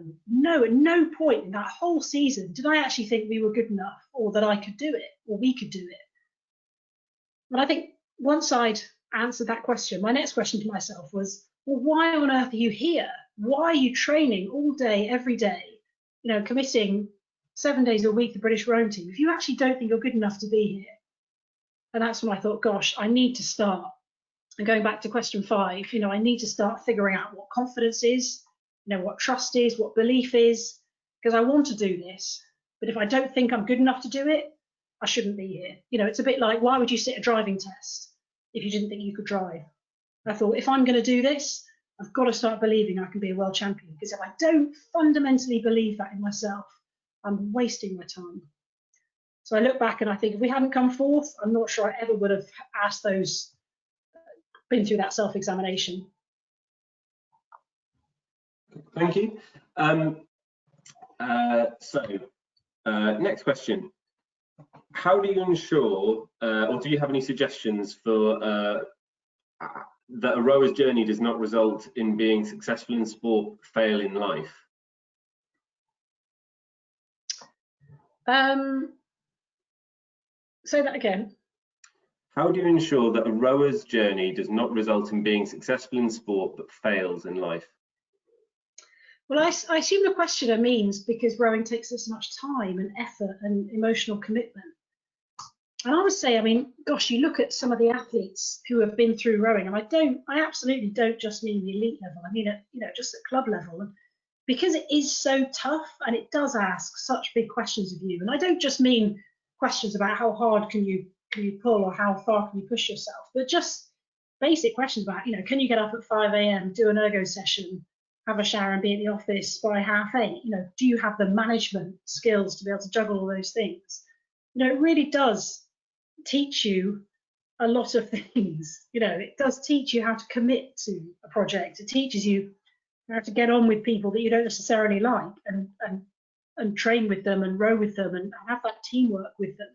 at no point in that whole season did I actually think we were good enough or that I could do it or we could do it. But I think once I'd answered that question, my next question to myself was, well, why on earth are you here? Why are you training all day, every day, committing 7 days a week to the British rowing team if you actually don't think you're good enough to be here? And that's when I thought, gosh, I need to start. And going back to question 5, I need to start figuring out what confidence is, what trust is, what belief is, because I want to do this. But if I don't think I'm good enough to do it, I shouldn't be here. It's a bit like, why would you sit a driving test if you didn't think you could drive? I thought, if I'm going to do this, I've got to start believing I can be a world champion, because if I don't fundamentally believe that in myself, I'm wasting my time. So I look back and I think if we hadn't come fourth, I'm not sure I ever would have asked those, been through that self-examination. Thank you. Next question. How do you ensure, or do you have any suggestions for that a rower's journey does not result in being successful in sport, fail in life? Say that again. How do you ensure that a rower's journey does not result in being successful in sport but fails in life? Well, I assume the questioner means because rowing takes so much time and effort and emotional commitment. And I would say, gosh, you look at some of the athletes who have been through rowing, and I absolutely don't just mean the elite level. I mean, just at club level. And because it is so tough and it does ask such big questions of you. And I don't just mean questions about how hard can you pull or how far can you push yourself, but just basic questions about, can you get up at 5 a.m., do an ergo session, have a shower and be at the office by 8:30? Do you have the management skills to be able to juggle all those things? It really does teach you a lot of things. It does teach you how to commit to a project. It teaches you how to get on with people that you don't necessarily like and train with them and row with them and have that teamwork with them.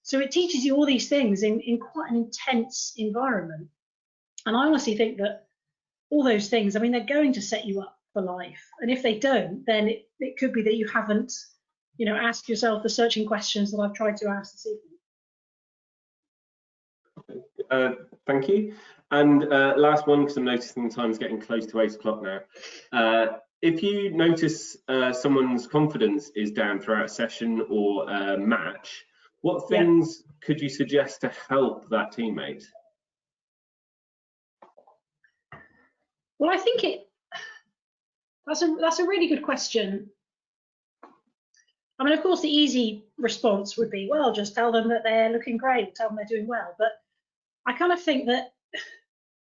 So it teaches you all these things in quite an intense environment. And I honestly think that all those things, they're going to set you up for life. And if they don't, then it could be that you haven't, asked yourself the searching questions that I've tried to ask this evening. Thank you. And last one, because I'm noticing the time's getting close to 8 o'clock now. If you notice someone's confidence is down throughout a session or a match, what things could you suggest to help that teammate? Well, I think that's a really good question. Of course, the easy response would be, well, just tell them that they're looking great, tell them they're doing well. But I kind of think that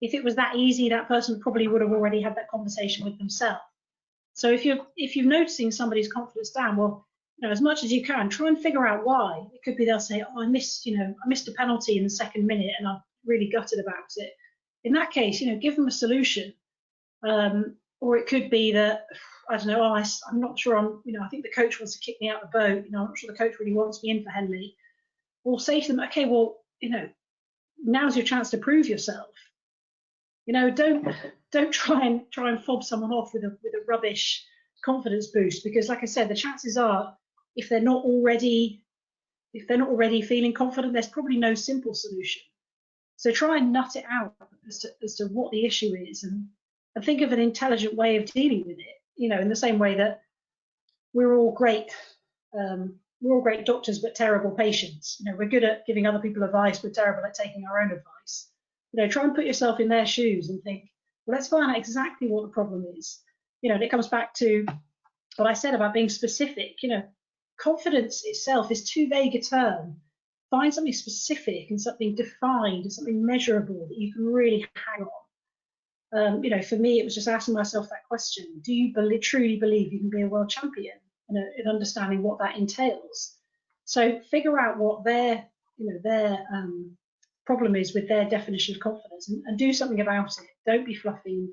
if it was that easy, that person probably would have already had that conversation with themselves. So if you're noticing somebody's confidence down, well, as much as you can, try and figure out why. It could be they'll say, oh, I missed a penalty in the second minute and I'm really gutted about it. In that case, give them a solution. Or it could be that, I don't know, I'm not sure, I think the coach wants to kick me out of the boat. I'm not sure the coach really wants me in for Henley. Or say to them, okay, well, now's your chance to prove yourself. Don't try and fob someone off with a rubbish confidence boost, because like I said, the chances are if they're not already feeling confident, there's probably no simple solution. So try and nut it out as to what the issue is and think of an intelligent way of dealing with it. In the same way that we're all great doctors but terrible patients. We're good at giving other people advice, we're terrible at taking our own advice. Try and put yourself in their shoes and think, well, let's find out exactly what the problem is. And it comes back to what I said about being specific. Confidence itself is too vague a term. Find something specific and something defined and something measurable that you can really hang on. For me, it was just asking myself that question: do you truly believe you can be a world champion? in understanding what that entails. So figure out what their problem is with their definition of confidence, and do something about it. Don't be fluffy and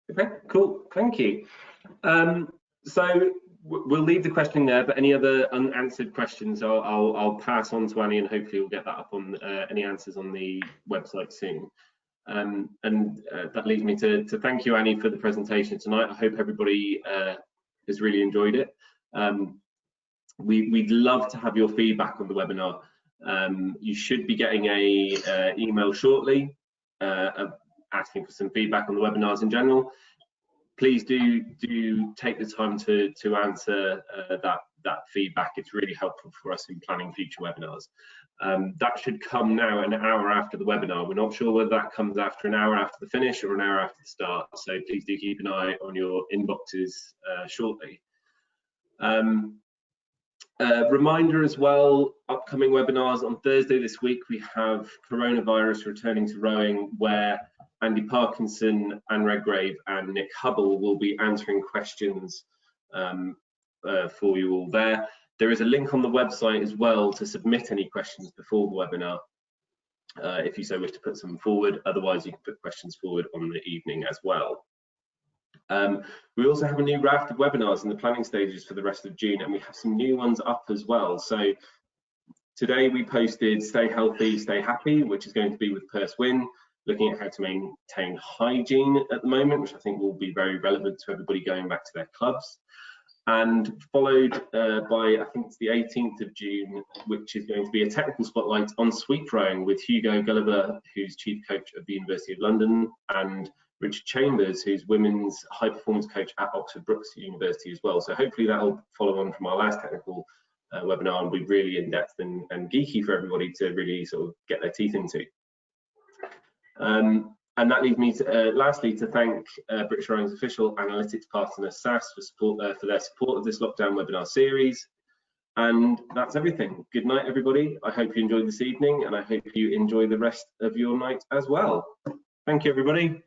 vague. Okay, cool, thank you. So we'll leave the question there, but any other unanswered questions, I'll pass on to Annie, and hopefully we'll get that up on any answers on the website soon. That leads me to thank you, Annie, for the presentation tonight. I hope everybody has really enjoyed it. We'd love to have your feedback on the webinar. You should be getting a email shortly asking for some feedback on the webinars in general. Please do take the time to answer that feedback. It's really helpful for us in planning future webinars. That should come now an hour after the webinar. We're not sure whether that comes after an hour after the finish or an hour after the start, so please do keep an eye on your inboxes shortly. Reminder as well, upcoming webinars on Thursday this week, we have coronavirus returning to rowing, where Andy Parkinson, Anne Redgrave and Nick Hubble will be answering questions for you all there. There is a link on the website as well to submit any questions before the webinar, if you so wish to put some forward. Otherwise, you can put questions forward on the evening as well. We also have a new raft of webinars in the planning stages for the rest of June, and we have some new ones up as well. So today we posted Stay Healthy, Stay Happy, which is going to be with Purse Win, looking at how to maintain hygiene at the moment, which I think will be very relevant to everybody going back to their clubs. And followed by, I think it's the 18th of June, which is going to be a technical spotlight on sweep rowing with Hugo Gulliver, who's chief coach of the University of London, and Richard Chambers, who's women's high performance coach at Oxford Brookes University as well. So hopefully that will follow on from our last technical webinar and be really in-depth and geeky for everybody to really sort of get their teeth into. And that leads me to, lastly, to thank British Rowing's official analytics partner, SAS, for their support of this lockdown webinar series. And that's everything. Good night, everybody. I hope you enjoyed this evening, and I hope you enjoy the rest of your night as well. Thank you, everybody.